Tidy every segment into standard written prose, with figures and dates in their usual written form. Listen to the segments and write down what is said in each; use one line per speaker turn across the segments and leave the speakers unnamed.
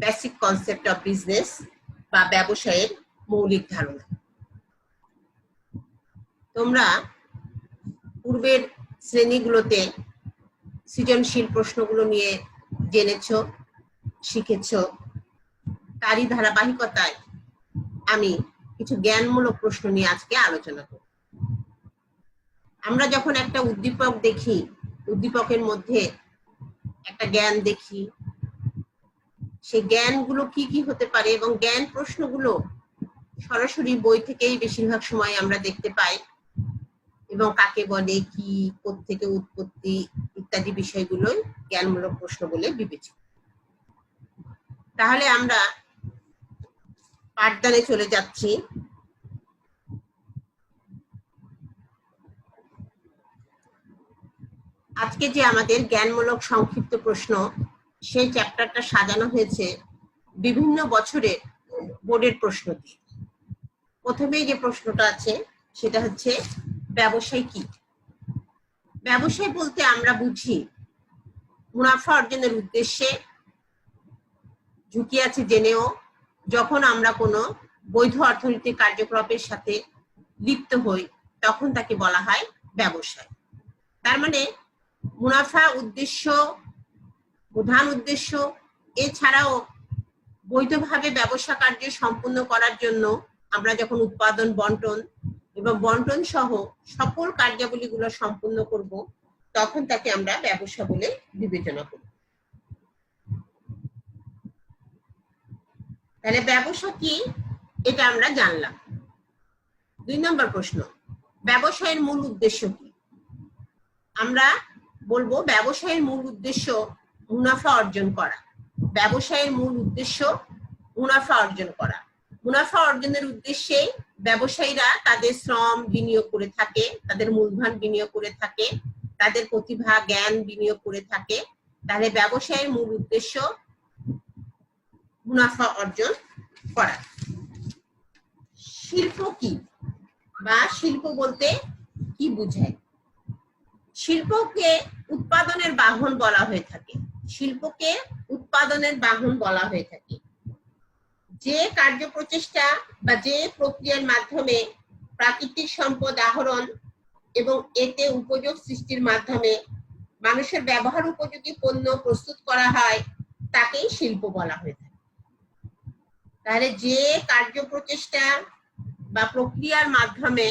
Basic concept of business বা ব্যবসায়ের মৌলিক ধারণা। তোমরা পূর্বের শ্রেণীগুলোতে সৃজনশীল প্রশ্নগুলো নিয়ে জেনেছ, শিখেছ। তারই ধারাবাহিকতায় আমি কিছু জ্ঞানমূলক প্রশ্ন নিয়ে আজকে আলোচনা করব। আমরা যখন একটা উদ্দীপক দেখি, উদ্দীপকের মধ্যে একটা জ্ঞান দেখি, সেই জ্ঞানগুলো কি কি হতে পারে এবং জ্ঞান প্রশ্নগুলো সরাসরি বই থেকেই বেশিরভাগ সময় আমরা দেখতে পাই এবং কাকে বলে, কি, কোত্থেকে উৎপত্তি ইত্যাদি বিষয়গুলোই জ্ঞানমূলক প্রশ্ন বলে বিবেচিত। তাহলে আমরা পাঠদানে চলে যাচ্ছি। আজকে যে আমাদের জ্ঞানমূলক সংক্ষিপ্ত প্রশ্ন, সেই চ্যাপ্টারটা সাজানো হয়েছে বিভিন্ন বছরের বোর্ডের প্রশ্ন দিয়ে। প্রথমেই যে প্রশ্নটা আছে সেটা হচ্ছে ব্যবসায় কি? ব্যবসায় বলতে আমরা বুঝি মুনাফা অর্জনের উদ্দেশ্যে ঝুঁকি আছে জেনেও যখন আমরা কোনো বৈধ অর্থনৈতিক কার্যকলাপের সাথে লিপ্ত হই তখন তাকে বলা হয় ব্যবসায়। তার মানে মুনাফা উদ্দেশ্য, প্রধান উদ্দেশ্য, এছাড়াও বৈধভাবে ব্যবসা কার্য সম্পূর্ণ করার জন্য আমরা যখন উৎপাদন, বন্টন এবং বন্টন সহ সকল কার্যাবলীগুলো সম্পূর্ণ করব তখন তাকে আমরা ব্যবসা বলে বিবেচনা করব। তাহলে ব্যবসা কি এটা আমরা জানলাম। 2 নম্বর প্রশ্ন, ব্যবসায়ের মূল উদ্দেশ্য কি? আমরা বলবো ব্যবসায়ের মূল উদ্দেশ্য মুনাফা অর্জন করা। ব্যবসায়ের মূল উদ্দেশ্য মুনাফা অর্জন করা। মুনাফা অর্জনের উদ্দেশ্যে ব্যবসায়ীরা তাদের শ্রম বিনিয়োগ করে থাকে, তাদের মূলধন বিনিয়োগ করে থাকে, তাদের প্রতিভা জ্ঞান বিনিয়োগ করে থাকে। তাহলে ব্যবসায়ের মূল উদ্দেশ্য মুনাফা অর্জন করা। শিল্প কি বা শিল্প বলতে কি বোঝায়? শিল্পকে উৎপাদনের বাহন বলা হয়ে থাকে। শিল্পকে উৎপাদনের বাহন বলা হয়ে থাকে। যে কার্য প্রচেষ্টা বা যে প্রক্রিয়ার মাধ্যমে প্রাকৃতিক সম্পদ আহরণ এবং এতে উপযোগ সৃষ্টির মাধ্যমে মানুষের ব্যবহার উপযোগী পণ্য প্রস্তুত করা হয় তাকেই শিল্প বলা হয়ে থাকে। তাহলে যে কার্য প্রচেষ্টা বা প্রক্রিয়ার মাধ্যমে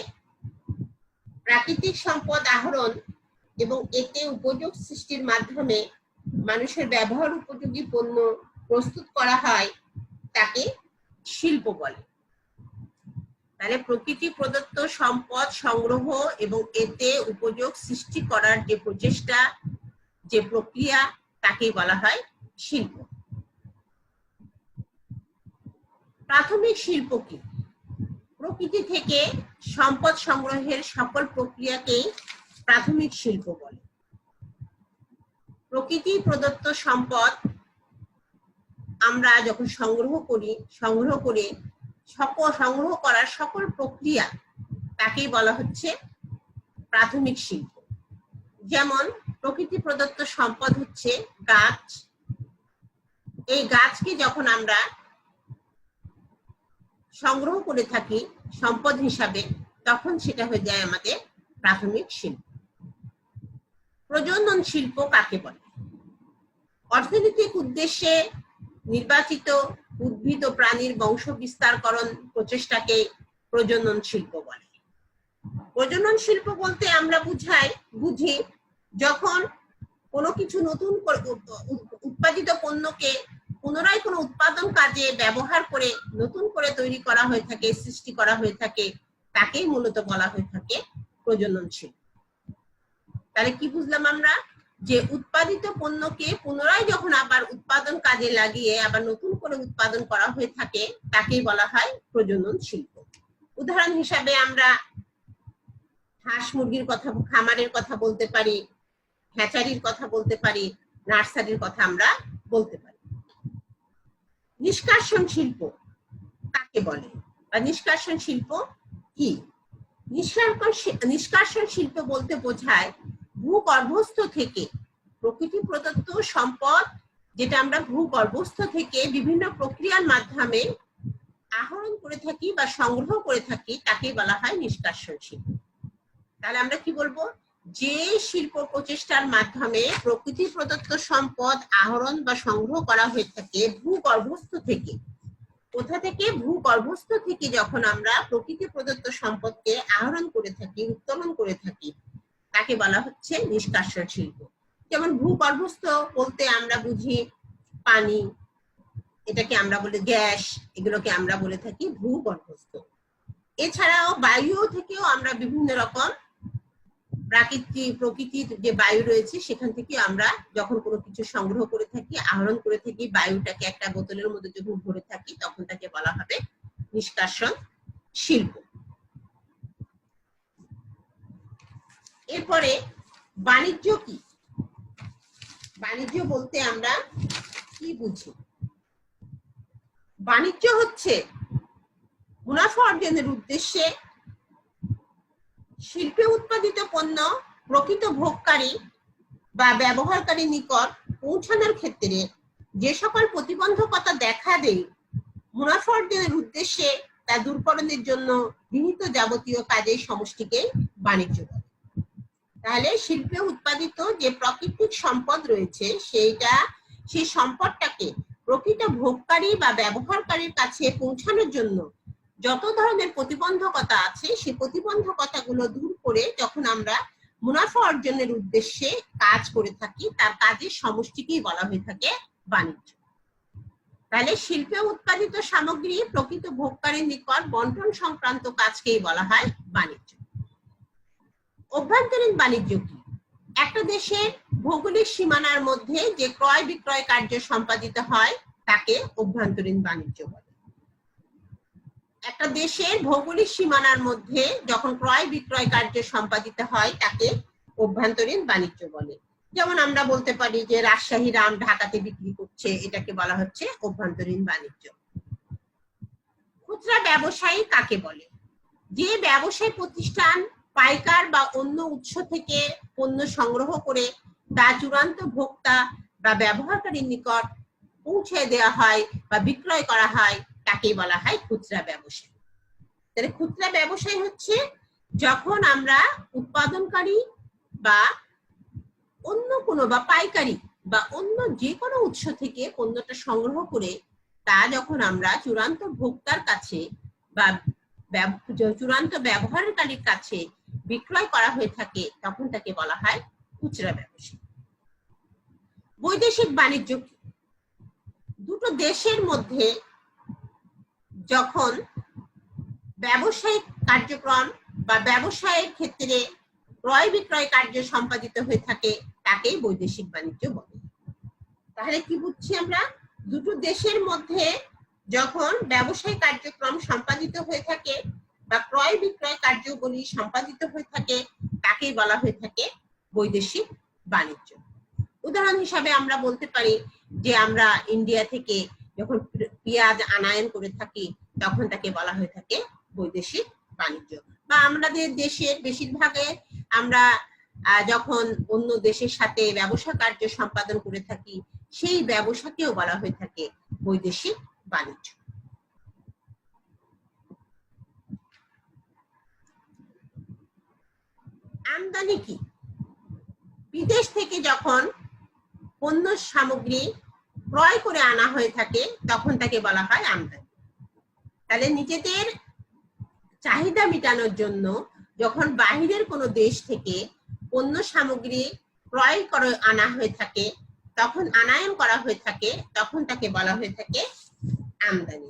প্রাকৃতিক সম্পদ আহরণ এবং এতে উপযোগ সৃষ্টির মাধ্যমে মানুষের ব্যবহার উপযোগী পণ্য প্রস্তুত করা হয় তাকে শিল্প বলে। তাহলে প্রকৃতি প্রদত্ত সম্পদ সংগ্রহ এবং এতে উপযোগ সৃষ্টি করার যে প্রচেষ্টা, যে প্রক্রিয়া, তাকেই বলা হয় শিল্প। প্রাথমিক শিল্প কি? প্রকৃতি থেকে সম্পদ সংগ্রহের সকল প্রক্রিয়াকেই প্রাথমিক শিল্প বলে। প্রকৃতি প্রদত্ত সম্পদ আমরা যখন সংগ্রহ করি, সংগ্রহ করার সকল প্রক্রিয়া তাকেই বলা হচ্ছে প্রাথমিক শিল্প। যেমন প্রকৃতি প্রদত্ত সম্পদ হচ্ছে গাছ। এই গাছকে যখন আমরা সংগ্রহ করে থাকি সম্পদ হিসাবে তখন সেটা হয়ে যায় আমাদের প্রাথমিক শিল্প। প্রজনন শিল্প কাকে বলে? অর্থনৈতিক উদ্দেশ্যে নির্বাচিত উদ্ভিদ ও প্রাণীর বংশ বিস্তারকরণ প্রচেষ্টাকে প্রজনন শিল্প বলে। প্রজনন শিল্প বলতে আমরা বুঝি যখন কোনো কিছু নতুন উৎপাদিত পণ্যকে পুনরায় কোনো উৎপাদন কাজে ব্যবহার করে নতুন করে তৈরি করা হয়ে থাকে, সৃষ্টি করা হয়ে থাকে, তাকেই মূলত বলা হয়ে থাকে প্রজনন শিল্প। তাহলে কি বুঝলাম আমরা? যে উৎপাদিত পণ্যকে পুনরায় যখন আবার উৎপাদন কাজে লাগিয়ে আবার নতুন করে উৎপাদন করা হয়ে থাকে তাকেই বলা হয় প্রজনন শিল্প। উদাহরণ হিসাবে আমরা হাঁস মুরগির কথা, খামারের কথা বলতে পারি, হ্যাচারির কথা বলতে পারি, নার্সারির কথা আমরা বলতে পারি। নিষ্কাশন শিল্প কাকে বলে বা নিষ্কাশন শিল্প কি? নিষ্কাশন শিল্প বলতে বোঝায় ভূগর্ভস্থ থেকে প্রকৃতি প্রদত্ত সম্পদ যেটা আমরা ভূগর্ভস্থ থেকে বিভিন্ন প্রক্রিয়ার মাধ্যমে আহরণ করে থাকি বা সংগ্রহ করে থাকি তাকে বলা হয় নিষ্কাশন শিল্প। তাহলে আমরা কি বলবো, যে শিল্প প্রচেষ্টার মাধ্যমে প্রকৃতি প্রদত্ত সম্পদ আহরণ বা সংগ্রহ করা হয়ে থাকে ভূগর্ভস্থ থেকে। কোথা থেকে? ভূগর্ভস্থ থেকে যখন আমরা প্রকৃতি প্রদত্ত সম্পদকে আহরণ করে থাকি, উত্তোলন করে থাকি, তাকে বলা হচ্ছে নিষ্কাশন শিল্প। যেমন ভূগর্ভস্থ বলতে আমরা বুঝি পানি, এটাকে আমরা বলি গ্যাস, এগুলোকে আমরা বলে থাকি ভূগর্ভস্থ। এছাড়াও বায়ু থেকেও আমরা বিভিন্ন রকম প্রকৃতির যে বায়ু রয়েছে সেখান থেকে আমরা যখন কোনো কিছু সংগ্রহ করে থাকি, আহরণ করে থাকি, বায়ুটাকে একটা বোতলের মধ্যে যখন ভরে থাকি তখন তাকে বলা হবে নিষ্কাশন শিল্প। এরপরে বাণিজ্য কি? বাণিজ্য বলতে আমরা কি বুঝি? বাণিজ্য হচ্ছে মুনাফা অর্জনের উদ্দেশ্যে শিল্পে উৎপাদিত পণ্য প্রকৃত ভোগকারী বা ব্যবহারকারীর নিকট পৌঁছানোর ক্ষেত্রে যে সকল প্রতিবন্ধকতা দেখা দেয়, মুনাফা অর্জনের উদ্দেশ্যে তা দূরকরণের জন্য গৃহীত যাবতীয় কাজের সমষ্টিকে বাণিজ্য বলে। তাহলে শিল্পে উৎপাদিত যে প্রাকৃতিক সম্পদ রয়েছে সেই সম্পদটাকে প্রকৃত ভোগকারী বা ব্যবহারকারীর কাছে পৌঁছানোর জন্য যত ধরনের প্রতিবন্ধকতা আছে সেই প্রতিবন্ধকতাগুলো দূর করে যখন আমরা মুনাফা অর্জনের উদ্দেশ্যে কাজ করে থাকি তার কাজের সমষ্টিকেই বলা হয়ে থাকে বাণিজ্য। তাহলে শিল্পে উৎপাদিত সামগ্রী প্রকৃত ভোগকারীর নিকট বন্টন সংক্রান্ত কাজকেই বলা হয় বাণিজ্য। অভ্যন্তরীণ বাণিজ্য কি? একটা দেশের ভৌগোলিক সীমানার মধ্যে যে ক্রয় বিক্রয় কার্য সম্পাদিত হয় তাকে অভ্যন্তরীণ বাণিজ্য বলে। একটা দেশের ভৌগোলিক সীমানার মধ্যে যখন ক্রয় বিক্রয় কার্য সম্পাদিত হয় তাকে অভ্যন্তরীণ বাণিজ্য বলে। যেমন আমরা বলতে পারি যে রাজশাহী আম ঢাকাতে বিক্রি করছে, এটাকে বলা হচ্ছে অভ্যন্তরীণ বাণিজ্য। খুচরা ব্যবসায়ী কাকে বলে? যে ব্যবসায়ী প্রতিষ্ঠান পাইকার বা অন্য উৎস থেকে পণ্য সংগ্রহ করে তা চূড়ান্ত ভোক্তা বা ব্যবহারকারীর নিকট পৌঁছে দেওয়া হয় বা বিক্রয় করা হয় তাকে বলা হয় খুচরা ব্যবসায়ী। তাহলে খুচরা ব্যবসায়ী হচ্ছে যখন আমরা উৎপাদনকারী বা অন্য কোনো বা পাইকারি বা অন্য যে কোনো উৎস থেকে পণ্যটা সংগ্রহ করে তা যখন আমরা চূড়ান্ত ভোক্তার কাছে বা চূড়ান্ত ব্যবহারকারীর কাছে বিক্রয় করা হয়ে থাকে তখন তাকে বলা হয় খুচরা ব্যবসায়ী। বৈদেশিক বাণিজ্য কি? দুটো দেশের মধ্যে যখন ব্যবসায়িক কার্যক্রম বা ব্যবসায়ের ক্ষেত্রে ক্রয় বিক্রয় কার্য সম্পাদিত হয়ে থাকে তাকেই বৈদেশিক বাণিজ্য বলে। তাহলে কি বুঝছি আমরা? দুটো দেশের মধ্যে যখন ব্যবসায়িক কার্যক্রম সম্পাদিত হয়ে থাকে বা ক্রয় বিক্রয় কার্যগুলি সম্পাদিত হয়ে থাকে তাকেই বলা হয়ে থাকে বৈদেশিক বাণিজ্য। উদাহরণ হিসাবে আমরা বলতে পারি যে আমরা ইন্ডিয়া থেকে যখন পেঁয়াজ আনায়ন করে থাকি তখন তাকে বলা হয়ে থাকে বৈদেশিক বাণিজ্য। বা আমাদের দেশের বেশিরভাগে আমরা যখন অন্য দেশের সাথে ব্যবসা কার্য সম্পাদন করে থাকি সেই ব্যবসাকেও বলা হয়ে থাকে বৈদেশিক বাণিজ্য। আমদানি কি? বিদেশ থেকে যখন পণ্য সামগ্রী ক্রয় করে আনা হয়ে থাকে তখন তাকে বলা হয় আমদানি। তাহলে নিজেদের চাহিদা মেটানোর জন্য যখন বাহিরের কোনো দেশ থেকে পণ্য সামগ্রী ক্রয় করে আনা হয়ে থাকে তখন আনায়ন করা হয়ে থাকে তখন তাকে বলা হয়ে থাকে আমদানি।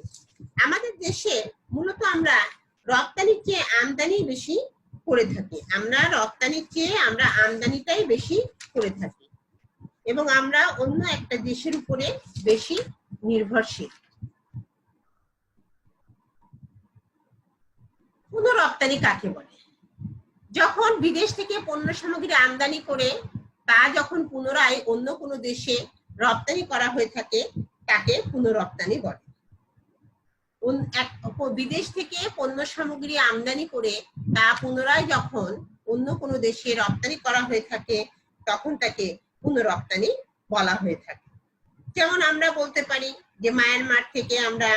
আমাদের দেশে মূলত আমরা রপ্তানির চেয়ে আমদানি বেশি করে থাকি। আমরা রপ্তানির চেয়ে আমরা আমদানিটাই বেশি করে থাকি এবং আমরা অন্য একটা দেশের উপরে বেশি নির্ভরশীল। পুনঃরপ্তানি কাকে বলে? যখন বিদেশ থেকে পণ্য সামগ্রী আমদানি করে তা যখন পুনরায় অন্য কোনো দেশে রপ্তানি করা হয়ে থাকে তাকে পুনঃরপ্তানি বলে। বিদেশ থেকে পণ্য সামগ্রী আমদানি করে তা পুনরায় যখন অন্য কোনো দেশে রপ্তানি করা হয়ে থাকে তখন তাকে পুনঃরপ্তানি বলা হয়ে থাকে। যেমন আমরা বলতে পারি যে মায়ানমার থেকে আমরা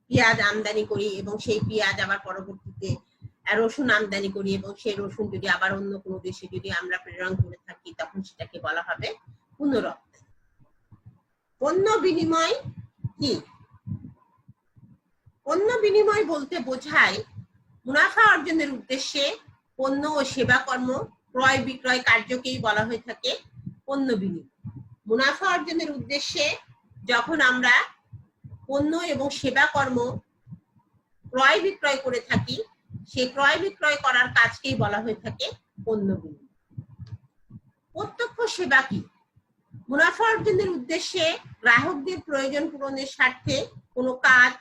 পেঁয়াজ আমদানি করি এবং সেই পেঁয়াজ আবার পরবর্তীতে রসুন আমদানি করি এবং সেই রসুন যদি আবার অন্য কোনো দেশে যদি আমরা প্রেরণ করে থাকি তখন সেটাকে বলা হবে পুনরপ্তানি। পণ্য বিনিময় কি? পণ্য বিনিময় বলতে বোঝায় মুনাফা অর্জনের উদ্দেশ্যে পণ্য ও সেবা কর্ম ক্রয় বিক্রয় কার্যকেই বলা হয়ে থাকে পণ্য বিনিময়। মুনাফা অর্জনের উদ্দেশ্যে যখন আমরা পণ্য এবং সেবা কর্ম ক্রয় বিক্রয় করে থাকি সেই ক্রয় বিক্রয় করার কাজকেই বলা হয়ে থাকে পণ্য বিনিময়। প্রত্যক্ষ সেবা কি? মুনাফা অর্জনের উদ্দেশ্যে গ্রাহকদের প্রয়োজন পূরণের স্বার্থে কোনো কাজ,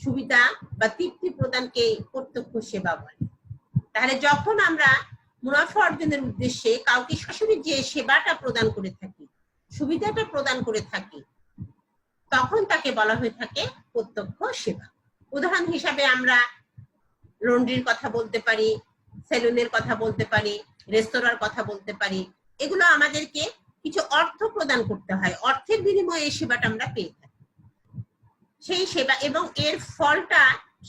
সুবিধা বা তৃপ্তি প্রদানকে প্রত্যক্ষ সেবা বলে। তাহলে যখন আমরা মুনাফা অর্জনের উদ্দেশ্যে কাউকে সরাসরি যে সেবাটা প্রদান করে থাকি, সুবিধাটা প্রদান করে থাকি, তখন তাকে বলা হয়ে থাকে প্রত্যক্ষ সেবা। উদাহরণ হিসাবে আমরা লন্ড্রির কথা বলতে পারি, সেলুনের কথা বলতে পারি, রেস্তোরাঁর কথা বলতে পারি। এগুলো আমাদেরকে কিছু অর্থ প্রদান করতে হয়, অর্থের বিনিময়ে এই সেবাটা আমরা পেয়ে থাকি। সেই সেবা এবং এর ফলটা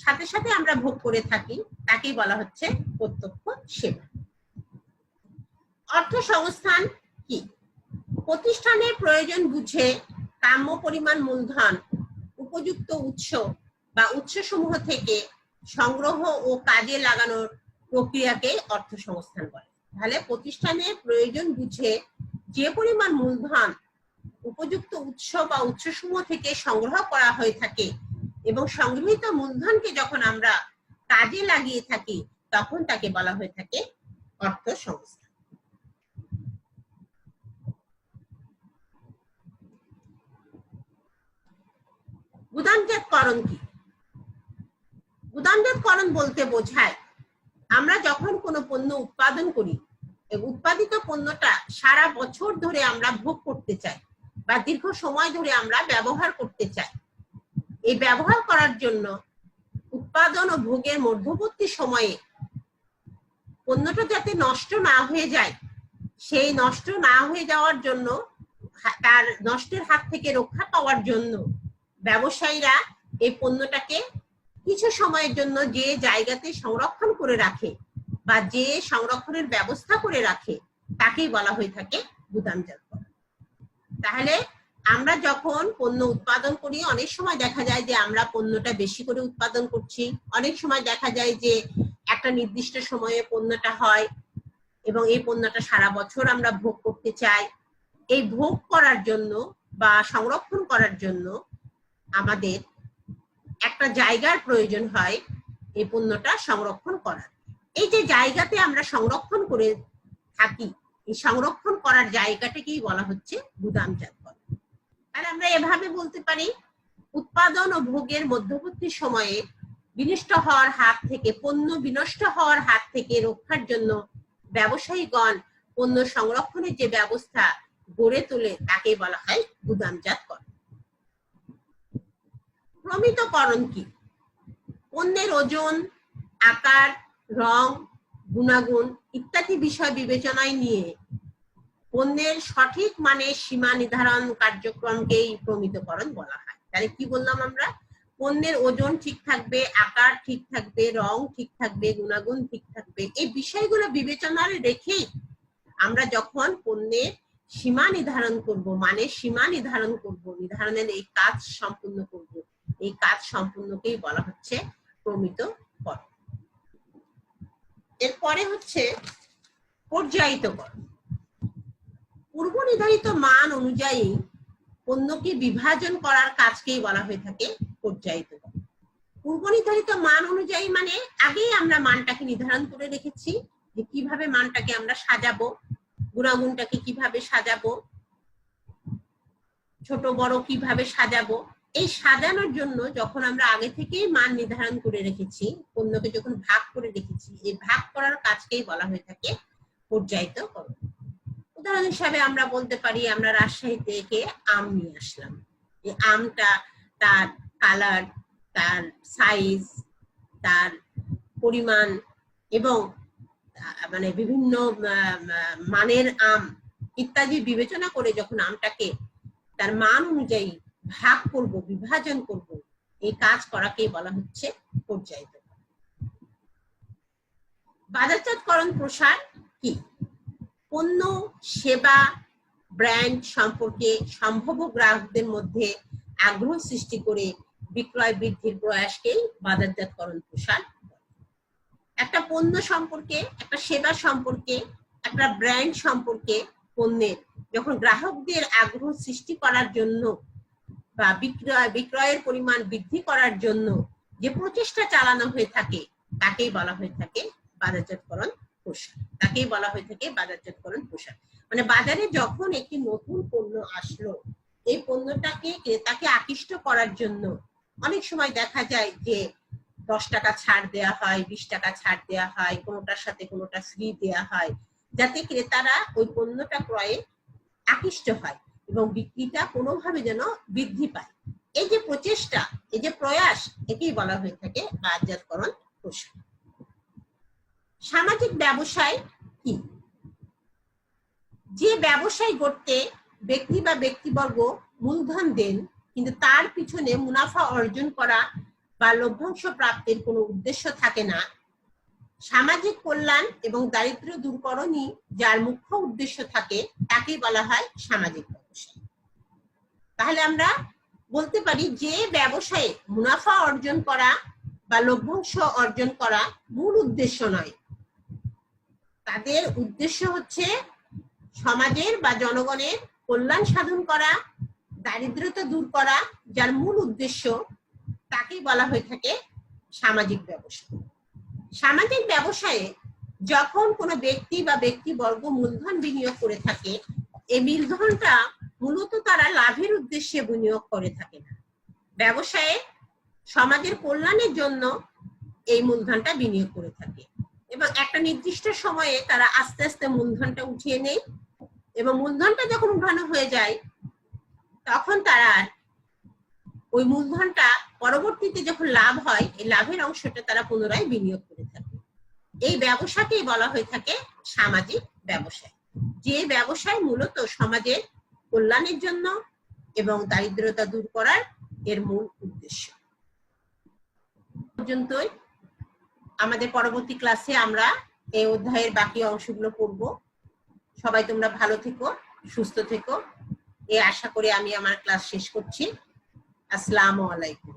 সাথে সাথে আমরা ভোগ করে থাকি, তাকেই বলা হচ্ছে প্রত্যক্ষ সেবা। অর্থ সংস্থান কি? প্রতিষ্ঠানের প্রয়োজন বুঝে কাম্য পরিমাণ মূলধন উপযুক্ত উৎস বা উৎসসমূহ থেকে সংগ্রহ ও কাজে লাগানোর প্রক্রিয়াকে অর্থ সংস্থান বলে। তাহলে প্রতিষ্ঠানের প্রয়োজন বুঝে যে পরিমাণ মূলধন উপযুক্ত উৎস বা উৎসসমূহ থেকে সংগ্রহ করা হয়ে থাকে এবং সংগৃহীত মূলধনকে যখন আমরা কাজে লাগিয়ে থাকি তখন তাকে বলা হয়ে থাকে অর্থ সংস্থান। গুদামজাতকরণ কি? গুদামজাতকরণ বলতে বোঝায় আমরা যখন কোনো পণ্য উৎপাদন করি, উৎপাদিত পণ্যটা সারা বছর ধরে আমরা ভোগ করতে চাই বা দীর্ঘ সময় ধরে আমরা ব্যবহার করতে চাই। এই ব্যবহার করার জন্য উৎপাদন ও ভোগের মধ্যবর্তী সময়ে পণ্যটা যাতে নষ্ট না হয়ে যায়, সেই নষ্ট না হয়ে যাওয়ার জন্য, তার নষ্টের হাত থেকে রক্ষা পাওয়ার জন্য ব্যবসায়ীরা এই পণ্যটাকে কিছু সময়ের জন্য যে জায়গাতে সংরক্ষণ করে রাখে বা যে সংরক্ষণের ব্যবস্থা করে রাখে তাকেই বলা হয়ে থাকে গুদামজাতকরণ। তাহলে আমরা যখন পণ্য উৎপাদন করি, অনেক সময় দেখা যায় যে আমরা পণ্যটা বেশি করে উৎপাদন করছি, অনেক সময় দেখা যায় যে একটা নির্দিষ্ট সময়ে পণ্যটা হয় এবং এই পণ্যটা সারা বছর আমরা ভোগ করতে চাই। এই ভোগ করার জন্য বা সংরক্ষণ করার জন্য আমাদের একটা জায়গার প্রয়োজন হয় এই পণ্যটা সংরক্ষণ করার। এই যে জায়গাতে আমরা সংরক্ষণ করে থাকি, এই সংরক্ষণ করার জায়গাটাকেই বলা হচ্ছে গুদামজাতকরণ। আর আমরা এভাবে বলতে পারি, উৎপাদন ও ভোগের মধ্যবর্তী সময়ে বিনষ্ট হওয়ার হাত থেকে, পণ্য বিনষ্ট হওয়ার হাত থেকে রক্ষার জন্য ব্যবসায়ীগণ পণ্য সংরক্ষণের যে ব্যবস্থা গড়ে তোলে তাকে বলা হয় গুদামজাতকরণ। প্রমিতকরণ কি? পণ্যের ওজন, আকার, রং, গুণাগুণ ইত্যাদি বিষয় বিবেচনায় নিয়ে পণ্যের সঠিক মানের সীমা নির্ধারণ কার্যক্রমকেই প্রমিতকরণ বলা হয়। তাহলে কি বললাম আমরা? পণ্যের ওজন ঠিক থাকবে, আকার ঠিক থাকবে, রং ঠিক থাকবে, গুণাগুণ ঠিক থাকবে। এই বিষয়গুলো বিবেচনায় রেখেই আমরা যখন পণ্যের সীমা নির্ধারণ করব, মানের সীমা নির্ধারণ করব, নির্ধারণের এই কাজ সম্পূর্ণ করব, এই কাজ সম্পূর্ণকেই বলা হচ্ছে প্রমিতকরণ। এরপরে হচ্ছে পর্যায়িতকরণ। পূর্ব নির্ধারিত মান অনুযায়ী পণ্যকে বিভাজন করার কাজকেই বলা হয়ে থাকে পর্যায়িতকরণ। পূর্ব নির্ধারিত মান অনুযায়ী মানে আগেই আমরা মানটাকে নির্ধারণ করে রেখেছি যে কিভাবে মানটাকে আমরা সাজাবো, গুণাগুণটাকে কিভাবে সাজাবো, ছোট বড় কিভাবে সাজাবো। এই সাজানোর জন্য যখন আমরা আগে থেকেই মান নির্ধারণ করে রেখেছি, পণ্যকে যখন ভাগ করে রেখেছি, এই ভাগ করার কাজকেই বলা হয়ে থাকে পর্যায়িতকরণ। উদাহরণ হিসাবে আমরা বলতে পারি, আমরা রাজশাহী থেকে আম নিয়ে আসলাম। এই আমটা তার কালার, তার সাইজ, তার পরিমাণ এবং মানে বিভিন্ন মানের আম ইত্যাদি বিবেচনা করে যখন আমটাকে তার মান অনুযায়ী ভাগ করব, বিভাজন করব, এই কাজ করাকেই বলা হচ্ছে পর্যায়িতকরণ। বাজারজাতকরণ প্রসার কি? পণ্য, সেবা, ব্র্যান্ড সম্পর্কে সম্ভাব্য গ্রাহকদের মধ্যে আগ্রহ সৃষ্টি করে বিক্রয় বৃদ্ধির প্রয়াসকেই বাজারজাতকরণ প্রসার। একটা পণ্য সম্পর্কে, একটা সেবা সম্পর্কে, একটা ব্র্যান্ড সম্পর্কে, পণ্যের যখন গ্রাহকদের আগ্রহ সৃষ্টি করার জন্য বা বিক্রয়ের পরিমাণ বৃদ্ধি করার জন্য যে প্রচেষ্টা চালানো হয়ে থাকে তাকেই বলা হয়ে থাকে বাজারজাতকরণ প্রসার। তাকেই বলা হয়ে থাকে বাজারজাতকরণ প্রসার। মানে বাজারে যখন একটি নতুন পণ্য আসলো, এই পণ্যটাকে ক্রেতাকে আকৃষ্ট করার জন্য অনেক সময় দেখা যায় যে 10 টাকা ছাড় দেওয়া হয়, 20 টাকা ছাড় দেওয়া হয়, কোনোটার সাথে কোনোটা ফ্রি দেওয়া হয়, যাতে ক্রেতারা ওই পণ্যটা ক্রয়ে আকৃষ্ট হয় এবং বিক্রিটা কোনোভাবে যেন বৃদ্ধি পায়। এই যে প্রচেষ্টা, এই যে প্রয়াস, একেই বলা হয়ে থাকে বাজারজাতকরণ প্রসার। সামাজিক ব্যবসায় কি? যে ব্যবসায় করতে ব্যক্তি বা ব্যক্তিবর্গ মূলধন দেন কিন্তু তার পিছনে মুনাফা অর্জন করা বা লভ্যাংশ প্রাপ্তির কোনো উদ্দেশ্য থাকে না, সামাজিক কল্যাণ এবং দারিদ্র্য দূরকরণই যার মুখ্য উদ্দেশ্য থাকে, তাকেই বলা হয় সামাজিক ব্যবসা। তাহলে আমরা বলতে পারি যে ব্যবসায়ে মুনাফা অর্জন করা বা লভ্যাংশ অর্জন করা মূল উদ্দেশ্য নয়, তাদের উদ্দেশ্য হচ্ছে সমাজের বা জনগণের কল্যাণ সাধন করা, দারিদ্রতা দূর করা, যার মূল উদ্দেশ্য, তাকেই বলা হয়ে থাকে সামাজিক ব্যবসা। সামাজিক ব্যবসায়ে যখন কোনো ব্যক্তি বা ব্যক্তিবর্গ মূলধন বিনিয়োগ করে থাকে, এই মূলধনটা মূলত তারা লাভের উদ্দেশ্যে বিনিয়োগ করে থাকে না, ব্যবসায়ে সমাজের কল্যাণের জন্য এই মূলধনটা বিনিয়োগ করে থাকে এবং একটা নির্দিষ্ট সময়ে তারা আস্তে আস্তে মূলধনটা উঠিয়ে নেয় এবং মূলধনটা যখন উঠানো হয়ে যায় তখন তারা ওই মূলধনটা পরবর্তীতে যখন লাভ হয়, এই লাভের অংশটা তারা পুনরায় বিনিয়োগ করে থাকে। এই ব্যবসাকেই বলা হয়ে থাকে সামাজিক ব্যবসা, যে ব্যবসায় মূলত সমাজের কল্যাণের জন্য এবং দারিদ্রতা দূর করার এর মূল উদ্দেশ্য। পর্যন্তই। আমাদের পরবর্তী ক্লাসে আমরা এই অধ্যায়ের বাকি অংশগুলো পড়ব। সবাই তোমরা ভালো থেকো, সুস্থ থেকো, এই আশা করে আমি আমার ক্লাস শেষ করছি। আসসালামু আলাইকুম।